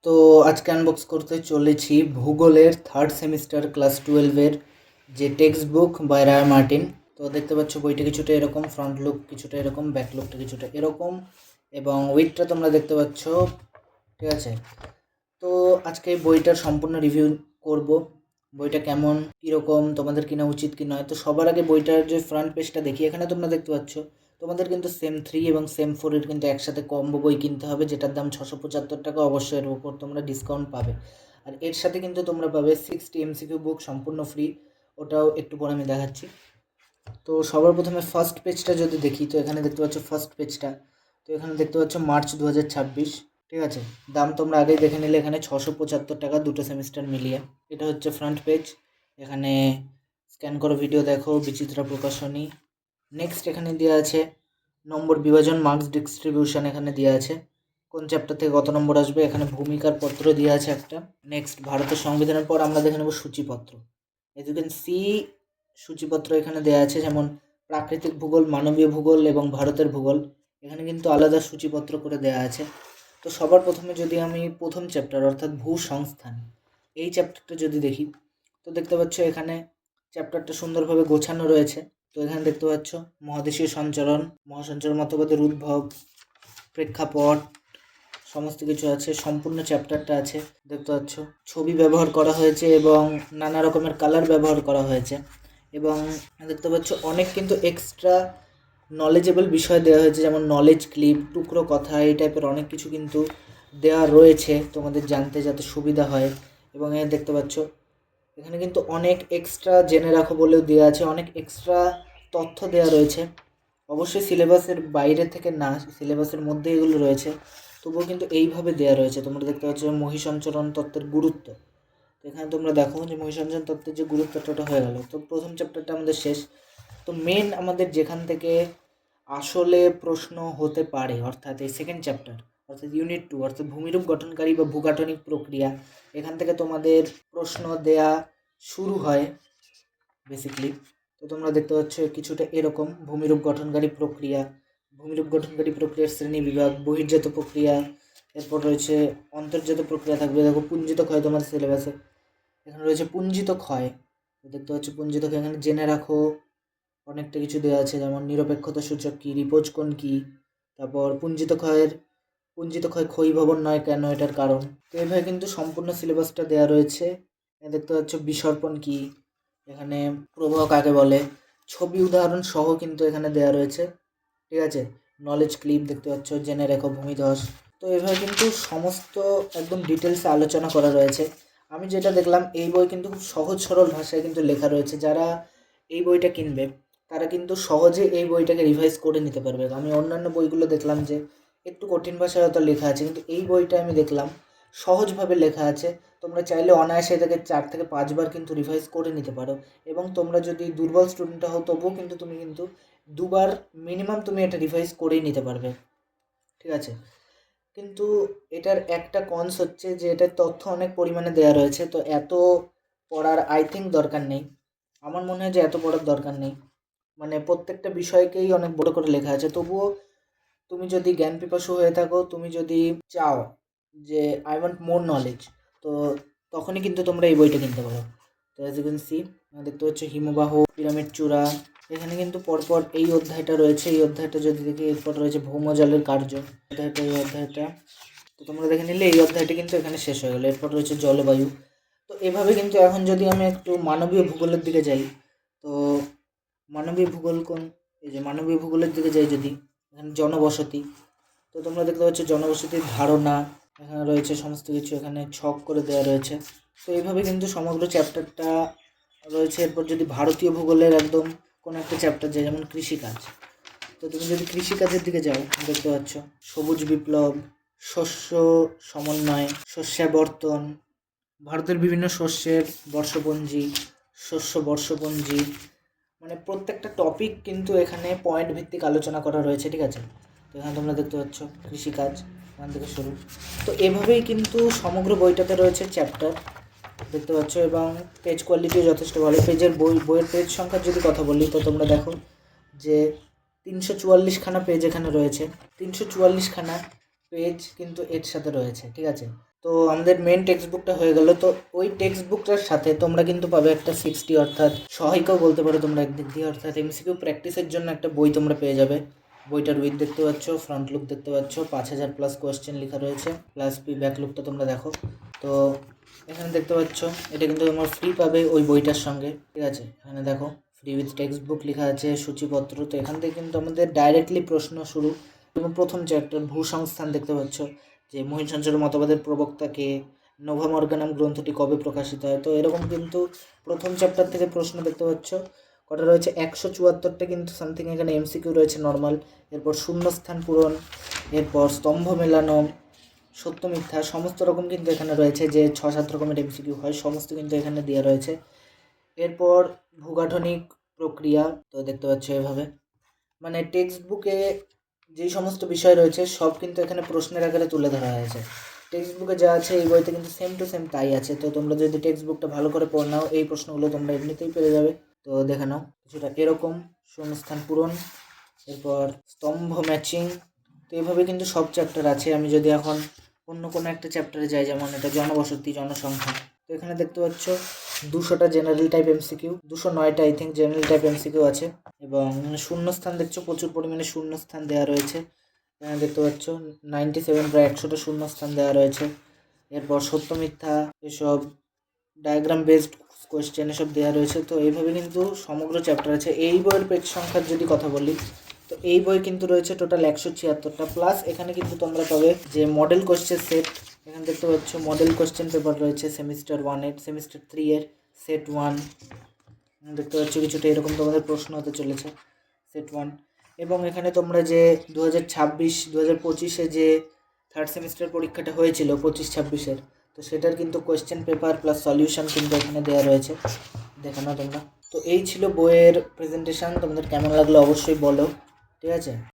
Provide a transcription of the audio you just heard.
তো আজকে আনবক্স করতে চলেছি ভূগোলের থার্ড সেমিস্টার ক্লাস 12-এর যে text book by Roy Martin. তো দেখতে পাচ্ছ বইটা কিছুটা এরকম, ফ্রন্ট লুক কিছুটা এরকম, ব্যাক লুকটা কিছুটা এরকম, এবং ওয়েটটা তোমরা দেখতে পাচ্ছ। ঠিক আছে, তো আজকে এই বইটার সম্পূর্ণ রিভিউ করব। বইটা কেমন, কীরকম, তোমাদের কেনা উচিত কি নয়। তো সবার আগে বইটার যে ফ্রন্ট পেজটা দেখি, এখানে তোমরা দেখতে পাচ্ছ তোমাদের কিন্তু সেম 3 এবং সেম 4-এর কিন্তু একসাথে কম্বো বই কিনতে হবে, যেটার দাম 675 টাকা। অবশ্যই এর উপর তোমরা ডিসকাউন্ট পাবে। আর এর সাথে কিন্তু তোমরা পাবে 60 MCQ বুক সম্পূর্ণ ফ্রি, ওটাও একটু পরে আমি দেখাচ্ছি। তো সবার প্রথমে ফার্স্ট পেজটা যদি দেখি, তো এখানে দেখতে পাচ্ছ ফার্স্ট পেজটা। তো এখানে দেখতে পাচ্ছ মার্চ 2026। ঠিক আছে, দাম তোমরা আগেই দেখে নিলে, এখানে 675 টাকা দুটো সেমিস্টার মিলিয়ে। এটা হচ্ছে ফ্রন্ট পেজ। এখানে স্ক্যান করো, ভিডিও দেখো, বিচিত্রা প্রকাশনী। নেক্সট এখানে দেওয়া আছে নম্বর বিভাজন, মার্কস ডিস্ট্রিবিউশন এখানে দেওয়া আছে, কোন চ্যাপ্টার থেকে কত নম্বর আসবে। এখানে ভূমিকার পত্র দেওয়া আছে একটা। নেক্সট ভারতের সংবিধানের পর আমরা দেখে নেব সূচিপত্র। এজ ইউ ক্যান সি, সূচিপত্র এখানে দেওয়া আছে, যেমন প্রাকৃতিক ভূগোল, মানবীয় ভূগোল এবং ভারতের ভূগোল। এখানে কিন্তু আলাদা সূচিপত্র করে দেওয়া আছে। তো সবার প্রথমে যদি আমি প্রথম চ্যাপ্টার অর্থাৎ ভূসংস্থান, এই চ্যাপ্টারটা যদি দেখি, তো দেখতে পাচ্ছ এখানে চ্যাপ্টারটা সুন্দরভাবে গোছানো রয়েছে। তো এখানে দেখতে পাচ্ছ মহাদেশীয় সঞ্চরণ, মহাসঞ্চরণ মতবাদের উদ্ভব, প্রেক্ষাপট, সমস্ত কিছু আছে। সম্পূর্ণ চ্যাপ্টারটা আছে, দেখতে পাচ্ছ ছবি ব্যবহার করা হয়েছে এবং নানা রকমের কালার ব্যবহার করা হয়েছে। এবং দেখতে পাচ্ছ অনেক কিন্তু এক্সট্রা নলেজেবল বিষয় দেওয়া হয়েছে, যেমন নলেজ ক্লিপ, টুকরো কথা, এই টাইপের অনেক কিছু কিন্তু দেওয়া রয়েছে তোমাদের জানতে, যাতে সুবিধা হয়। এবং এখানে দেখতে পাচ্ছ এখানে কিন্তু অনেক এক্সট্রা জেনে রাখো বলেও দেওয়া আছে, অনেক এক্সট্রা তথ্য দেওয়া রয়েছে। অবশ্যই সিলেবাসের বাইরে থেকে না, সিলেবাসের মধ্যে এগুলো রয়েছে, তবুও কিন্তু এইভাবে দেওয়া রয়েছে। তোমরা দেখতে পাচ্ছ মহিসঞ্চরণ তত্ত্বের গুরুত্ব। তো এখানে তোমরা দেখো যে মহিসঞ্চরণ তত্ত্বের যে গুরুত্বটা হয়ে গেল। তো প্রথম চ্যাপ্টারটা আমাদের শেষ। তো মেন আমাদের যেখান থেকে আসলে প্রশ্ন হতে পারে, অর্থাৎ এই সেকেন্ড চ্যাপ্টার অর্থাৎ ইউনিট 2 অর্থাৎ ভূমিরূপ গঠনকারী বা ভূগাঠনিক প্রক্রিয়া, এখান থেকে তোমাদের প্রশ্ন দেয়া শুরু হয় বেসিকলি। তো তোমরা দেখতে পাচ্ছ কিছুটা এরকম, ভূমিরূপ গঠনকারী প্রক্রিয়া, ভূমিরূপ গঠনকারী প্রক্রিয়ার শ্রেণী বিভাগ, বহির্জাত প্রক্রিয়া, এরপর রয়েছে অন্তর্জাত প্রক্রিয়া থাকবে। দেখো পুঞ্জিত ক্ষয় তোমাদের সিলেবাসে, এখানে রয়েছে পুঞ্জিত ক্ষয়। দেখতে পাচ্ছ পুঞ্জিত ক্ষয়, এখানে জেনে রাখো অনেকটা কিছু দেওয়া আছে, যেমন নিরপেক্ষতা সূচক কী, রিপোজ কোণ কী, তারপর পুঞ্জিত ক্ষয় ক্ষয়ীভবন নয় কেন, এটার কারণ। তো এইভাবে কিন্তু সম্পূর্ণ সিলেবাসটা দেওয়া রয়েছে। দেখতে পাচ্ছ বিসর্পণ কী, এখানে প্রবাহ কাকে বলে, ছবি উদাহরণ সহ কিন্তু এখানে দেওয়া রয়েছে। ঠিক আছে, নলেজ ক্লিপ দেখতে পাচ্ছ, জেনে রেখো ভূমিধস। তো এভাবে কিন্তু সমস্ত একদম ডিটেলসে আলোচনা করা রয়েছে। আমি যেটা দেখলাম, এই বই কিন্তু খুব সহজ সরল ভাষায় কিন্তু লেখা রয়েছে। যারা এই বইটা কিনবে তারা কিন্তু সহজে এই বইটাকে রিভাইজ করে নিতে পারবে। আমি অন্যান্য বইগুলো দেখলাম যে একটু কঠিন ভাষায় হয়তো লেখা আছে, কিন্তু এই বইটা আমি দেখলাম সহজভাবে লেখা আছে। তোমরা চাইলে অনায়াসে এটাকে 4 থেকে 5 বার কিন্তু রিভাইজ করে নিতে পারো। এবং তোমরা যদি দুর্বল স্টুডেন্ট হও, তবুও কিন্তু তুমি কিন্তু 2 বার মিনিমাম তুমি এটা রিভাইজ করেই নিতে পারবে। ঠিক আছে, কিন্তু এটার একটা কনস হচ্ছে যে এটার তথ্য অনেক পরিমাণে দেওয়া রয়েছে। তো এত পড়ার আই থিঙ্ক দরকার নেই, আমার মনে হয় যে এত পড়ার দরকার নেই। মানে প্রত্যেকটা বিষয়কেই অনেক বড় করে লেখা আছে। তবুও তুমি যদি জ্ঞান পিপাসু হয়ে থাকো, তুমি যদি চাও যে আই ওয়ান্ট মোর নলেজ, তো তখনই কিন্তু তোমরা এই বইটা কিনতে পারো। তো অ্যাজ ইউ ক্যান সি, দেখতে পাচ্ছ হিমবাহ, পিরামিড চূড়া, এখানে কিন্তু পরপর এই অধ্যায়টা রয়েছে। এই অধ্যায়টা যদি দেখি, এরপর রয়েছে ভৌমজলের কার্য, এই অধ্যায়টা। তো তোমরা দেখে নিলে এই অধ্যায়টা কিন্তু এখানে শেষ হয়ে গেলো। এরপর রয়েছে জলবায়ু। তো এভাবে কিন্তু এখন যদি আমি একটু মানবীয় ভূগোলের দিকে যাই, তো মানবীয় ভূগোল এই যে মানবীয় ভূগোলের দিকে যাই যদি, এখানে জনবসতি। তো তোমরা দেখতে পাচ্ছ জনবসতির ধারণা, এখানে রয়েছে সমস্ত কিছু, এখানে ছক করে দেওয়া রয়েছে। তো এইভাবে কিন্তু সমগ্র চ্যাপ্টারটা রয়েছে। এরপর যদি ভারতীয় ভূগোলের একদম কোনো একটা চ্যাপ্টার যায়, যেমন কৃষিকাজ, তো তুমি যদি কৃষিকাজের দিকে যাও, দেখতে পাচ্ছ সবুজ বিপ্লব, শস্য সমন্বয়, শস্যাবর্তন, ভারতের বিভিন্ন শস্যের বর্ষপঞ্জি, শস্য বর্ষপঞ্জি, মানে প্রত্যেকটা টপিক কিন্তু এখানে পয়েন্ট ভিত্তিক আলোচনা করা রয়েছে। ঠিক আছে, তো এখানে তোমরা দেখতে পাচ্ছ কৃষিকাজ, এখান থেকে শুরু। তো এভাবেই কিন্তু সমগ্র বইটাতে রয়েছে চ্যাপ্টার, দেখতে পাচ্ছ। এবং পেজ কোয়ালিটিও যথেষ্ট ভালো। বইয়ের পেজ সংখ্যার যদি কথা বলি, তো তোমরা দেখো যে 344খানা পেজ এখানে রয়েছে। 344খানা পেজ কিন্তু এর সাথে রয়েছে। ঠিক আছে, তো আমাদের মেন টেক্সট বুকটা হয়ে গেল। তো ওই টেক্সট বুকটার সাথে তোমরা কিন্তু পাবে একটা 60 অর্থাৎ সহায়িকাও বলতে পারো তোমরা একদিক দিয়ে, অর্থাৎ এমসিকিউ প্র্যাকটিসের জন্য একটা বই তোমরা পেয়ে যাবে। বইটার উইথ দেখতে পাচ্ছ, ফ্রন্ট লুক দেখতে পাচ্ছ, 5000+ কোয়েশ্চেন লেখা রয়েছে, প্লাস ব্যাক লুকটা তোমরা দেখো। তো এখানে দেখতে পাচ্ছ এটা কিন্তু তোমরা ফ্রি পাবে ওই বইটার সঙ্গে, ঠিক আছে। এখানে দেখো ফ্রি উইথ টেক্সট বুক লেখা আছে, সূচিপত্র। তো এখান থেকে কিন্তু আমাদের ডাইরেক্টলি প্রশ্ন শুরু। এবং প্রথম চ্যাপ্টার ভূসংস্থান দেখতে পাচ্ছ, যে মহিষাঞ্চলের মতবাদের প্রবক্তা কে, নোভা মর্গানাম গ্রন্থটি কবে প্রকাশিত হয়। তো এরকম কিন্তু প্রথম চ্যাপ্টার থেকে প্রশ্ন দেখতে পাচ্ছ। কটা রয়েছে? 174টা কিন্তু সামথিং এখানে এমসিকিউ রয়েছে নর্মাল। এরপর শূন্যস্থান পূরণ, এরপর স্তম্ভ মেলানো, সত্য মিথ্যা, সমস্ত রকম কিন্তু এখানে রয়েছে। যে 6-7 রকমের এমসিকিউ হয় সমস্ত কিন্তু এখানে দেওয়া রয়েছে। এরপর ভূগাঠনিক প্রক্রিয়া, তো দেখতে পাচ্ছ এভাবে, মানে টেক্সট বুকে যেই সমস্ত বিষয় রয়েছে সব কিন্তু এখানে প্রশ্নের আকারে তুলে ধরা হয়েছে। টেক্সট বুকে যা আছে এই বইতে কিন্তু সেম টু সেম তাই আছে। তো তোমরা যদি টেক্সট বুকটা ভালো করে পড়ে নাও এই প্রশ্নগুলো তোমরা এমনিতেই পেয়ে যাবে। তো দেখে নাও কিছুটা এরকম শূন্যস্থান পূরণ, এরপর স্তম্ভ ম্যাচিং। তো এইভাবে কিন্তু সব চ্যাপ্টার আছে। আমি যদি এখন অন্য কোনো একটা চ্যাপ্টারে যাই, যেমন এটা জনবসতি জনসংখ্যা, তো এখানে দেখতে পাচ্ছ 200টা জেনারেল টাইপ এমসিকিউ, 209টা I think general type MCQ আছে। এবং শূন্যস্থান দেখছো প্রচুর পরিমাণে শূন্যস্থান দেওয়া রয়েছে। এখানে দেখতে পাচ্ছ 97 প্রায় 100টা শূন্যস্থান দেওয়া রয়েছে। এরপর সত্য মিথ্যা, এসব ডায়াগ্রাম বেসড কোয়েশ্চেন এসব দেওয়া রয়েছে। তো এইভাবে কিন্তু সমগ্র চ্যাপ্টার আছে। এই বইয়ের পেজ সংখ্যার যদি কথা বলি, তো এই বই কিন্তু রয়েছে টোটাল 176টা, প্লাস এখানে কিন্তু তোমরা পাবে যে মডেল কোয়েশ্চেন সেট। এখানে দেখতে পাচ্ছ মডেল কোয়েশ্চেন পেপার রয়েছে সেমিস্টার 1-এর, সেমিস্টার 3-এর সেট 1। দেখতে পাচ্ছ কিছুটা এরকম তোমাদের প্রশ্ন হতে চলেছে সেট 1। এবং এখানে তোমরা যে 2026-2025-এ যে থার্ড সেমিস্টার পরীক্ষাটা হয়েছিল 25-26-এর, তো সেটার কিন্তু কোয়েশ্চেন পেপার প্লাস সলিউশন কিন্তু এখানে দেওয়া রয়েছে, দেখো না তোমরা। তো এই ছিল বইয়ের প্রেজেন্টেশন। তোমাদের কেমন লাগলো অবশ্যই বলো, ঠিক আছে।